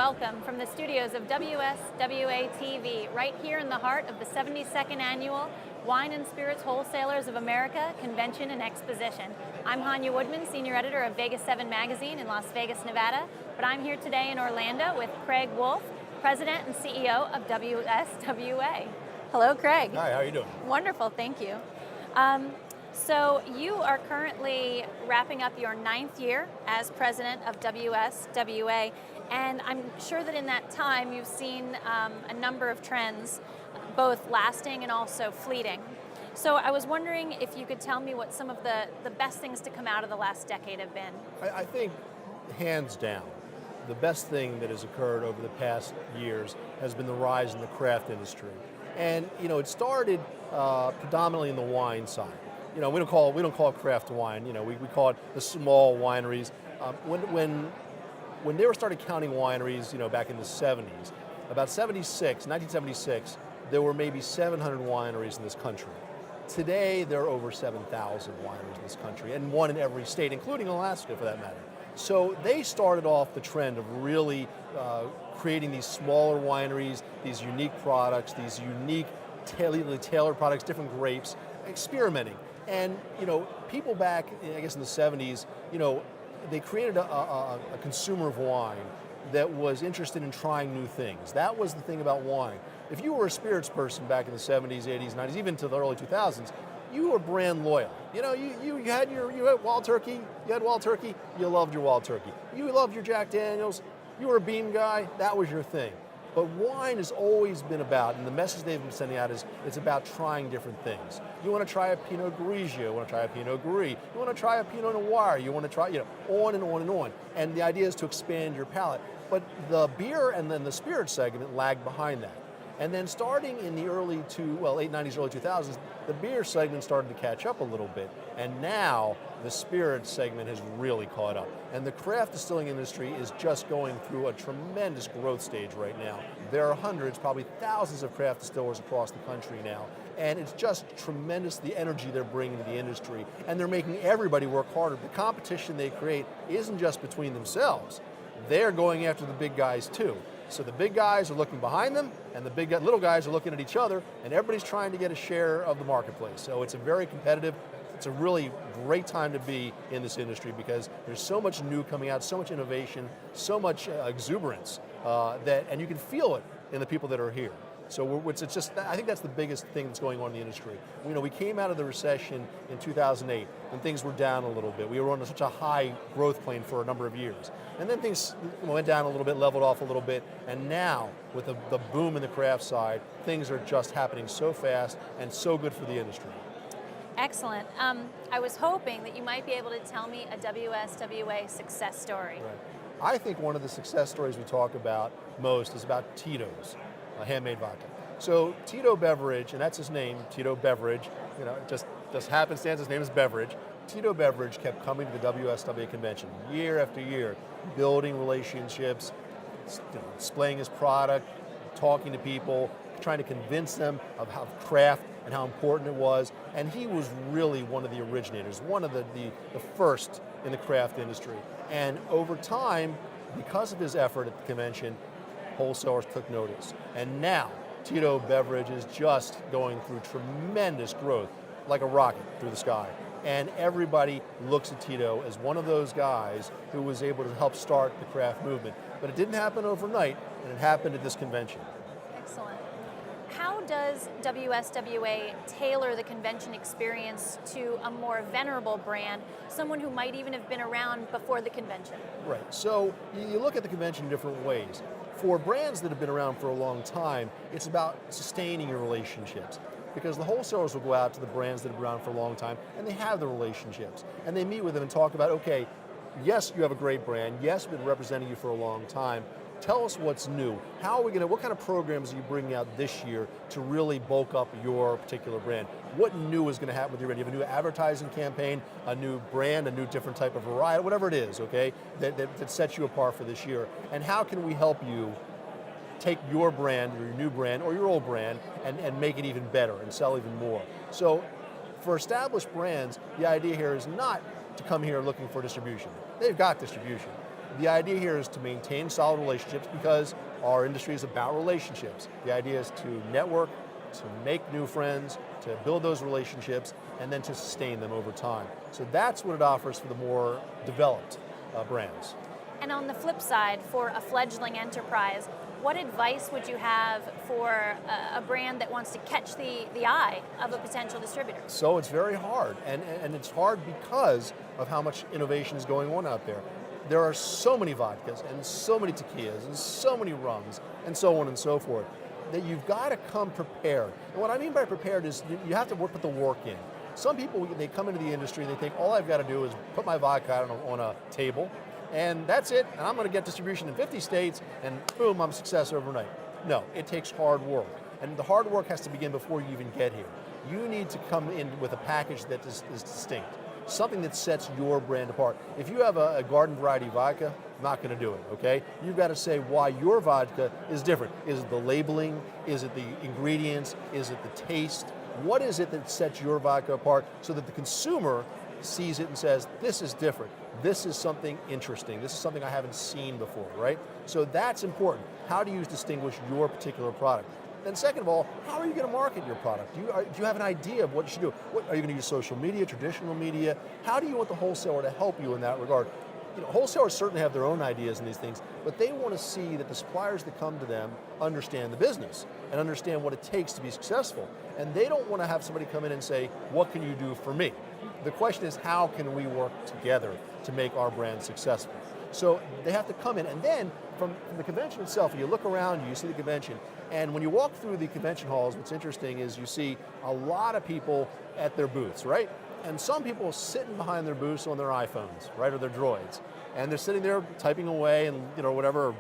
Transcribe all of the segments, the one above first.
welcome from the studios of WSWA TV, right here in the heart of the 72nd Annual Wine and Spirits Wholesalers of America Convention and Exposition. I'm Xania Woodman, Senior Editor of Vegas 7 Magazine in Las Vegas, Nevada, but I'm here today in Orlando with Craig Wolf, President and CEO of WSWA. Hello, Craig. Hi, how are you doing? Wonderful, thank you. So you are currently wrapping up your 9th year as president of WSWA, and I'm sure that in that time you've seen a number of trends, both lasting and also fleeting. So I was wondering if you could tell me what some of the best things to come out of the last decade have been. I think, hands down, the best thing that has occurred over the past years has been the rise in the craft industry. And it started predominantly in the wine side. We don't call it craft wine. We call it the small wineries. When they were started counting wineries, back in the 70s, about 1976, there were maybe 700 wineries in this country. Today, there are over 7,000 wineries in this country, and one in every state, including Alaska, for that matter. So they started off the trend of really creating these smaller wineries, these unique products, these unique tailored products, different grapes, experimenting. And people back, I guess in the 70s, they created a consumer of wine that was interested in trying new things. That was the thing about wine. If you were a spirits person back in the 70s, 80s, 90s, even to the early 2000s, you were brand loyal. You had Wild Turkey, you loved your Wild Turkey. You loved your Jack Daniels, you were a bean guy, that was your thing. But wine has always been about, and the message they've been sending out is, it's about trying different things. You want to try a Pinot Grigio, you want to try a Pinot Gris, you want to try a Pinot Noir, you want to try, on and on and on. And the idea is to expand your palate. But the beer and then the spirit segment lagged behind that. And then starting in the late 90s, early 2000s, the beer segment started to catch up a little bit. And now the spirit segment has really caught up. And the craft distilling industry is just going through a tremendous growth stage right now. There are hundreds, probably thousands of craft distillers across the country now. And it's just tremendous, the energy they're bringing to the industry. And they're making everybody work harder. The competition they create isn't just between themselves. They're going after the big guys too. So the big guys are looking behind them, and the little guys are looking at each other, and everybody's trying to get a share of the marketplace. So it's a very competitive, it's a really great time to be in this industry because there's so much new coming out, so much innovation, so much exuberance, and you can feel it in the people that are here. So I think that's the biggest thing that's going on in the industry. We came out of the recession in 2008, and things were down a little bit. We were on such a high growth plane for a number of years. And then things went down a little bit, leveled off a little bit, and now, with the boom in the craft side, things are just happening so fast and so good for the industry. Excellent. I was hoping that you might be able to tell me a WSWA success story. Right. I think one of the success stories we talk about most is about Tito's. Handmade vodka. So Tito Beverage, and that's his name, Tito Beverage, just happenstance, his name is Beverage. Tito Beverage kept coming to the WSWA convention year after year, building relationships, displaying his product, talking to people, trying to convince them of how craft and how important it was. And he was really one of the originators, one of the first in the craft industry. And over time, because of his effort at the convention, wholesalers took notice. And now, Tito Beverage is just going through tremendous growth, like a rocket through the sky. And everybody looks at Tito as one of those guys who was able to help start the craft movement. But it didn't happen overnight, and it happened at this convention. Excellent. How does WSWA tailor the convention experience to a more venerable brand, someone who might even have been around before the convention? Right, so you look at the convention in different ways. For brands that have been around for a long time, it's about sustaining your relationships. Because the wholesalers will go out to the brands that have been around for a long time, and they have the relationships. And they meet with them and talk about, okay, yes, you have a great brand. Yes, we've been representing you for a long time. Tell us what's new. What kind of programs are you bringing out this year to really bulk up your particular brand? What new is going to happen with your brand? You have a new advertising campaign, a new brand, a new different type of variety, whatever it is, okay, that sets you apart for this year. And how can we help you take your brand, or your new brand, or your old brand, and make it even better and sell even more? So for established brands, the idea here is not to come here looking for distribution. They've got distribution. The idea here is to maintain solid relationships because our industry is about relationships. The idea is to network, to make new friends, to build those relationships, and then to sustain them over time. So that's what it offers for the more developed brands. And on the flip side, for a fledgling enterprise, what advice would you have for a brand that wants to catch the eye of a potential distributor? So it's very hard, and it's hard because of how much innovation is going on out there. There are so many vodkas and so many tequilas and so many rums and so on and so forth that you've got to come prepared. And what I mean by prepared is you have to put the work in. Some people, they come into the industry and they think all I've got to do is put my vodka on a table and that's it, and I'm going to get distribution in 50 states and boom, I'm a success overnight. No, it takes hard work. And the hard work has to begin before you even get here. You need to come in with a package that is distinct, something that sets your brand apart. If you have a garden variety vodka, not going to do it, okay? You've got to say why your vodka is different. Is it the labeling? Is it the ingredients? Is it the taste? What is it that sets your vodka apart so that the consumer sees it and says, this is different. This is something interesting. This is something I haven't seen before, right? So that's important. How do you distinguish your particular product? Then second of all, how are you going to market your product? Do you have an idea of what you should do? Are you going to use social media, traditional media? How do you want the wholesaler to help you in that regard? Wholesalers certainly have their own ideas in these things, but they want to see that the suppliers that come to them understand the business and understand what it takes to be successful. And they don't want to have somebody come in and say, what can you do for me? The question is, how can we work together to make our brand successful? So they have to come in, and then from the convention itself, you look around, you see the convention, and when you walk through the convention halls, what's interesting is you see a lot of people at their booths, right? And some people sitting behind their booths on their iPhones, right, or their droids, and they're sitting there typing away and whatever,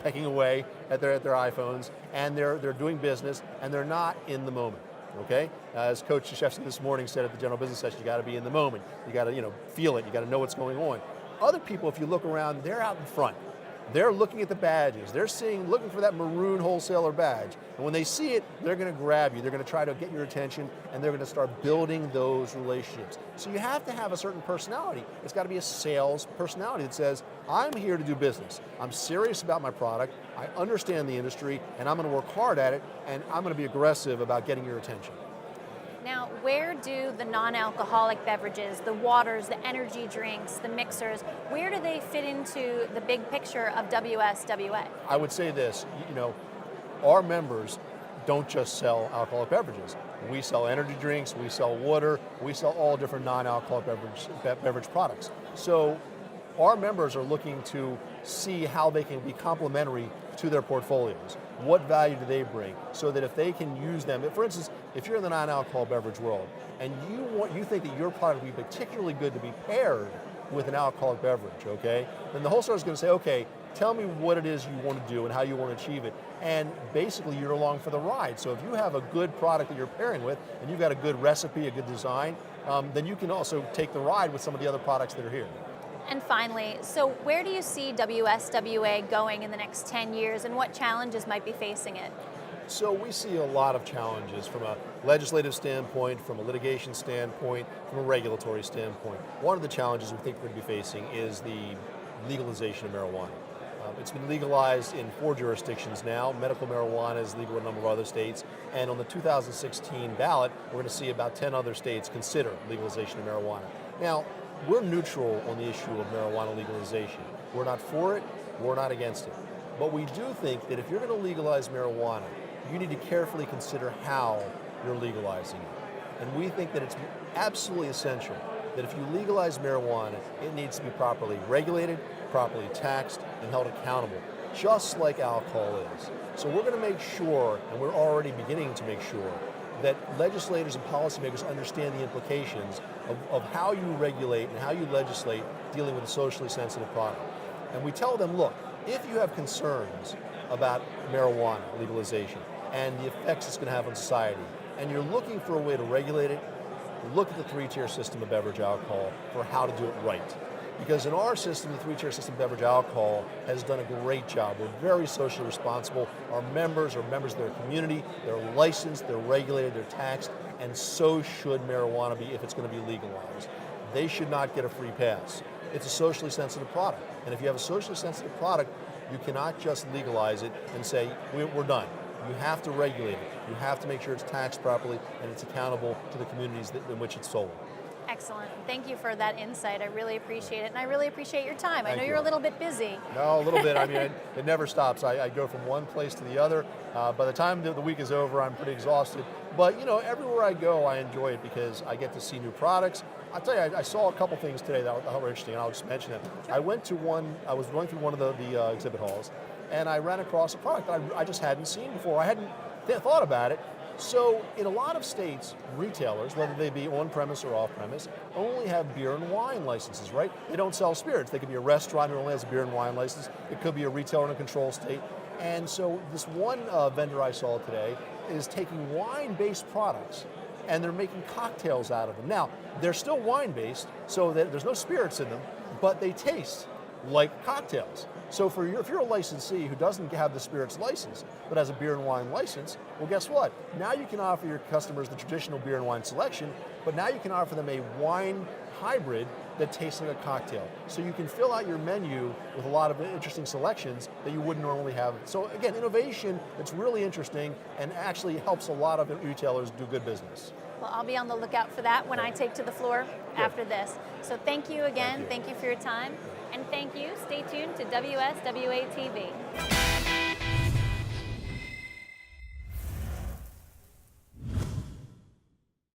pecking away at their iPhones, and they're doing business, and they're not in the moment. Okay, as Coach Krzyzewski this morning said at the general business session, you got to be in the moment. You got to feel it. You got to know what's going on. Other people, if you look around, they're out in front. They're looking at the badges. They're looking for that maroon wholesaler badge. And when they see it, they're going to grab you. They're going to try to get your attention, and they're going to start building those relationships. So you have to have a certain personality. It's got to be a sales personality that says, I'm here to do business. I'm serious about my product. I understand the industry, and I'm going to work hard at it, and I'm going to be aggressive about getting your attention. Now, where do the non-alcoholic beverages, the waters, the energy drinks, the mixers, where do they fit into the big picture of WSWA? I would say this, our members don't just sell alcoholic beverages. We sell energy drinks, we sell water, we sell all different non-alcoholic beverage products. So our members are looking to see how they can be complementary to their portfolios. What value do they bring? So that if they can use them, for instance, if you're in the non-alcohol beverage world and you think that your product would be particularly good to be paired with an alcoholic beverage, okay, then the wholesaler is going to say, okay, tell me what it is you want to do and how you want to achieve it. And basically you're along for the ride. So if you have a good product that you're pairing with and you've got a good recipe, a good design, then you can also take the ride with some of the other products that are here. And finally, so where do you see WSWA going in the next 10 years and what challenges might be facing it? So we see a lot of challenges from a legislative standpoint, from a litigation standpoint, from a regulatory standpoint. One of the challenges we think we're going to be facing is the legalization of marijuana. It's been legalized in 4 jurisdictions now. Medical marijuana is legal in a number of other states. And on the 2016 ballot, we're going to see about 10 other states consider legalization of marijuana. Now, we're neutral on the issue of marijuana legalization. We're not for it, we're not against it. But we do think that if you're going to legalize marijuana, you need to carefully consider how you're legalizing it. And we think that it's absolutely essential that if you legalize marijuana, it needs to be properly regulated, properly taxed, and held accountable, just like alcohol is. So we're going to make sure, and we're already beginning to make sure, that legislators and policymakers understand the implications of how you regulate and how you legislate dealing with a socially sensitive product. And we tell them, look, if you have concerns about marijuana legalization and the effects it's going to have on society, and you're looking for a way to regulate it, look at the 3-tier system of beverage alcohol for how to do it right. Because in our system, the 3-tier system of beverage alcohol has done a great job. We're very socially responsible. Our members are members of their community. They're licensed, they're regulated, they're taxed, and so should marijuana be if it's going to be legalized. They should not get a free pass. it's a socially sensitive product. And if you have a socially sensitive product, you cannot just legalize it and say, we're done. You have to regulate it. You have to make sure it's taxed properly and it's accountable to the communities in which it's sold. Excellent. Thank you for that insight. I really appreciate it, and I really appreciate your time. I know Thank you're you. a little bit busy. No, a little bit. I mean, it never stops. I go from one place to the other. By the time the week is over, I'm pretty exhausted. But, you know, everywhere I go, I enjoy it because I get to see new products. I'll tell you, I saw a couple things today that were interesting, and I'll just mention them. I was going through one of the exhibit halls, and I ran across a product that I just hadn't seen before. I hadn't thought about it. So in a lot of states, retailers, whether they be on-premise or off-premise, only have beer and wine licenses, right? They don't sell spirits. They could be a restaurant who only has a beer and wine license. It could be a retailer in a control state. And so this one vendor I saw today is taking wine-based products and they're making cocktails out of them. Now, they're still wine-based, so that there's no spirits in them, but they taste like cocktails. So if you're a licensee who doesn't have the spirits license, but has a beer and wine license, well, guess what? Now you can offer your customers the traditional beer and wine selection, but now you can offer them a wine hybrid that tastes like a cocktail. So you can fill out your menu with a lot of interesting selections that you wouldn't normally have. So again, innovation that's really interesting and actually helps a lot of retailers do good business. Well, I'll be on the lookout for that when I take to the floor after this. So thank you again. Thank you. Thank you for your time. And thank you. Stay tuned to WSWA TV.